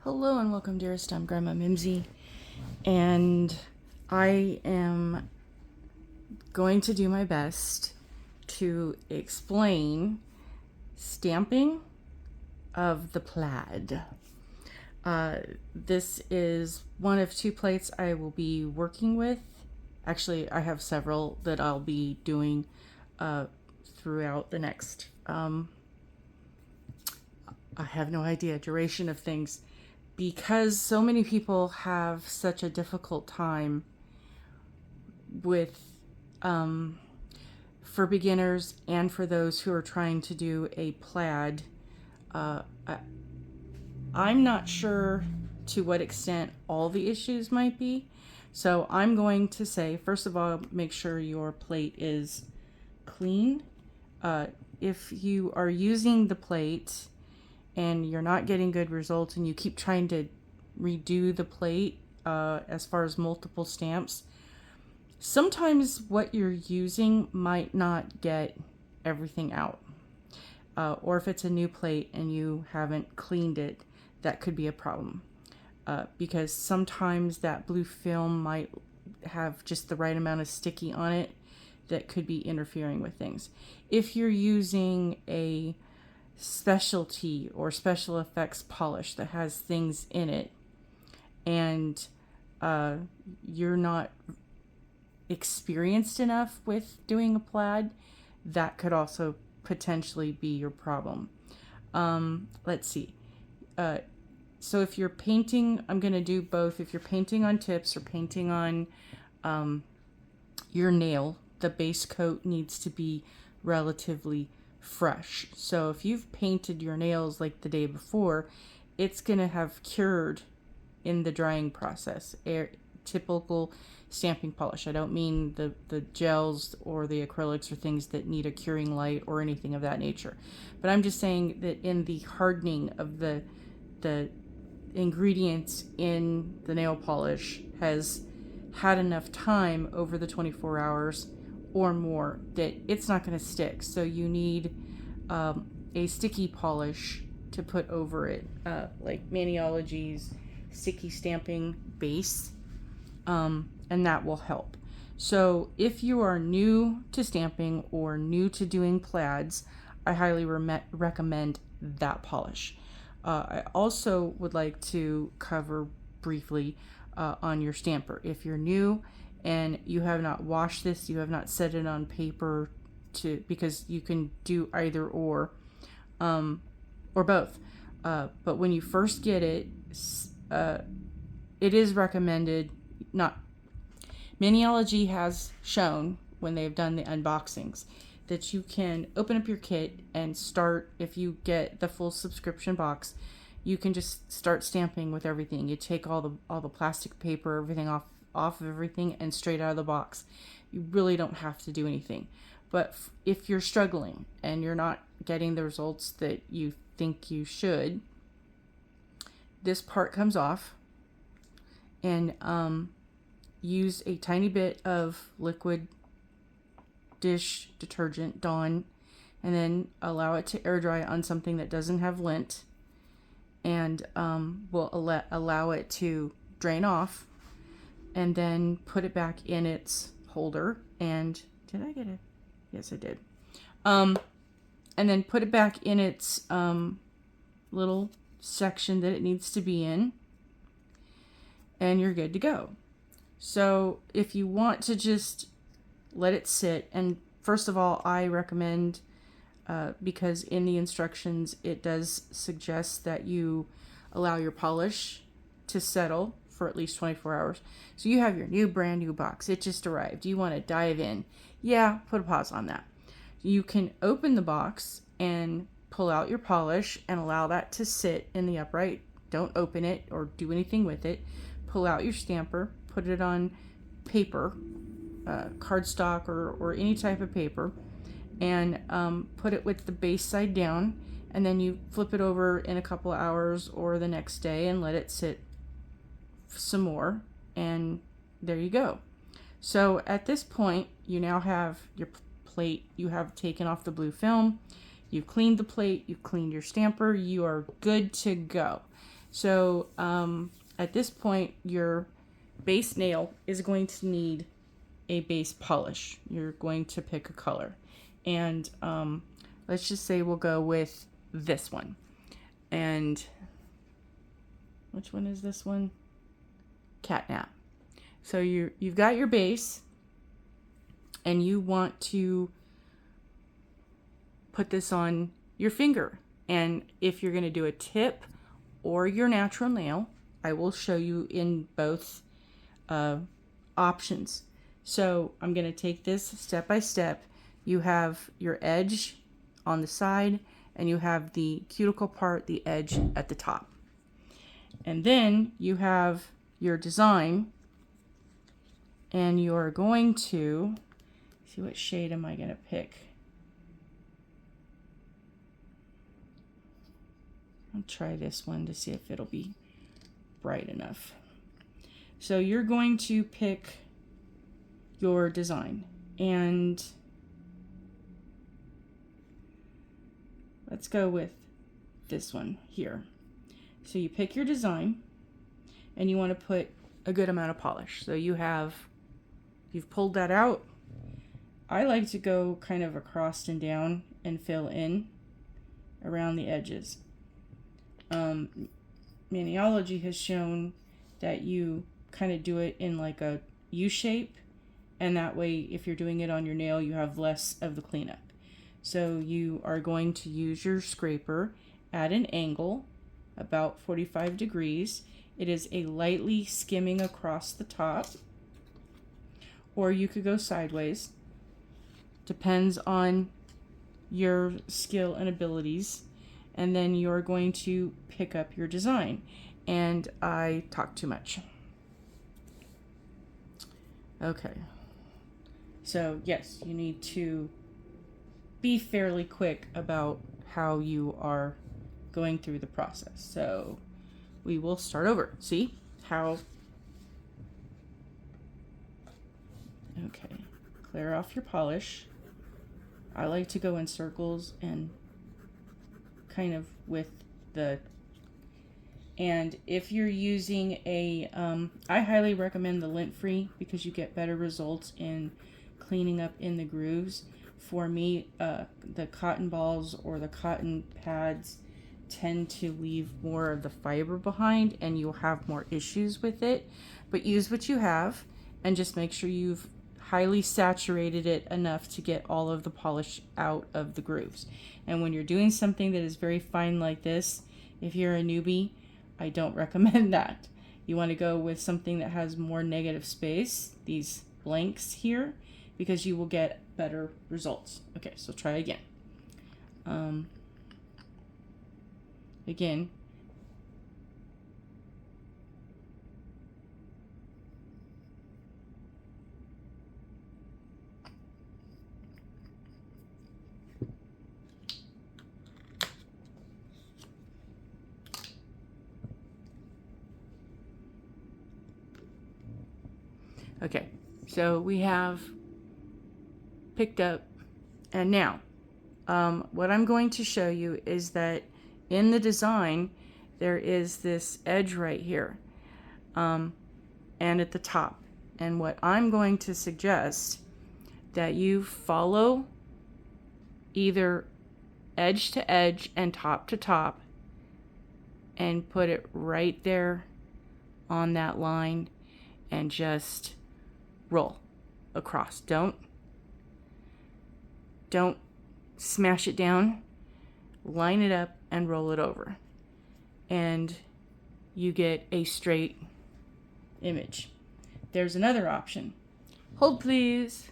Hello and welcome, dearest. I'm Grandma Mimsy, and I am going to do my best to explain stamping of the plaid. This is one of two plates I will be working with. Actually, I have several that I'll be doing throughout the next, I have no idea, duration of things. Because so many people have such a difficult time with, for beginners and for those who are trying to do a plaid, I'm not sure to what extent all the issues might be. So I'm going to say, first of all, make sure your plate is clean. If you are using the plate and you're not getting good results and you keep trying to redo the plate as far as multiple stamps, sometimes what you're using might not get everything out. Or if it's a new plate and you haven't cleaned it, that could be a problem. Because sometimes that blue film might have just the right amount of sticky on it that could be interfering with things. If you're using a specialty or special effects polish that has things in it and you're not experienced enough with doing a plaid, that could also potentially be your problem. Let's see. So if you're painting, I'm going to do both. If you're painting on tips or painting on your nail, the base coat needs to be relatively fresh. So if you've painted your nails like the day before, it's going to have cured in the drying process. Typical stamping polish. I don't mean the gels or the acrylics or things that need a curing light or anything of that nature. But I'm just saying that in the hardening of the ingredients in the nail polish has had enough time over the 24 hours or more that it's not going to stick. So you need a sticky polish to put over it, like Maniology's sticky stamping base, and that will help. So if you are new to stamping or new to doing plaids, I highly recommend that polish. I also would like to cover briefly on your stamper. If you're new and you have not washed this, you have not set it on paper because you can do either or both. But when you first get it, it is recommended, not, Maniology has shown when they've done the unboxings that you can open up your kit and start. If you get the full subscription box, you can just start stamping with everything. You take all the plastic paper, everything off of everything and straight out of the box. You really don't have to do anything. But if you're struggling and you're not getting the results that you think you should, this part comes off, and use a tiny bit of liquid dish detergent, Dawn, and then allow it to air dry on something that doesn't have lint, and will allow it to drain off, and then put it back in its holder. And did I get it? Yes, I did. And then put it back in its little section that it needs to be in, and you're good to go. So if you want to just let it sit, and first of all, I recommend, because in the instructions it does suggest that you allow your polish to settle for at least 24 hours. So you have your brand new box. It just arrived. You want to dive in. Yeah, put a pause on that. You can open the box and pull out your polish and allow that to sit in the upright. Don't open it or do anything with it. Pull out your stamper, put it on paper, cardstock or any type of paper, and put it with the base side down, and then you flip it over in a couple of hours or the next day and let it sit some more, and there you go. So at this point, you now have your plate. You have taken off the blue film, you've cleaned the plate, you've cleaned your stamper, you are good to go. So at this point, your base nail is going to need a base polish. You're going to pick a color. And let's just say we'll go with this one. And which one is this one? Catnap. So you've got your base, and you want to put this on your finger. And if you're going to do a tip or your natural nail, I will show you in both options. So I'm going to take this step by step. You have your edge on the side, and you have the cuticle part, the edge at the top. And then you have your design, and you're going to see, what shade am I going to pick? I'll try this one to see if it'll be bright enough. So you're going to pick your design, and let's go with this one here. So you pick your design, and you want to put a good amount of polish. So you've pulled that out. I like to go kind of across and down and fill in around the edges. Maniology has shown that you kind of do it in like a U shape, and that way if you're doing it on your nail, you have less of the cleanup. So you are going to use your scraper at an angle about 45 degrees. It is a lightly skimming across the top, or you could go sideways. Depends on your skill and abilities. And then you're going to pick up your design. And I talk too much. Okay. So yes, you need to be fairly quick about how you are going through the process. So we will start over. See how? Okay. Clear off your polish. I like to go in circles and kind of with the, and if you're using a, I highly recommend the lint free because you get better results in cleaning up in the grooves. For me, the cotton balls or the cotton pads tend to leave more of the fiber behind, and you'll have more issues with it. But use what you have, and just make sure you've highly saturated it enough to get all of the polish out of the grooves. And when you're doing something that is very fine like this, if you're a newbie, I don't recommend that. You want to go with something that has more negative space, these blanks here, because you will get better results. Okay, so try again. Again, okay, so we have picked up, and now what I'm going to show you is that in the design there is this edge right here and at the top, and what I'm going to suggest that you follow either edge to edge and top to top and put it right there on that line and just roll across. Don't smash it down. Line it up and roll it over, and you get a straight image. There's another option. Hold please.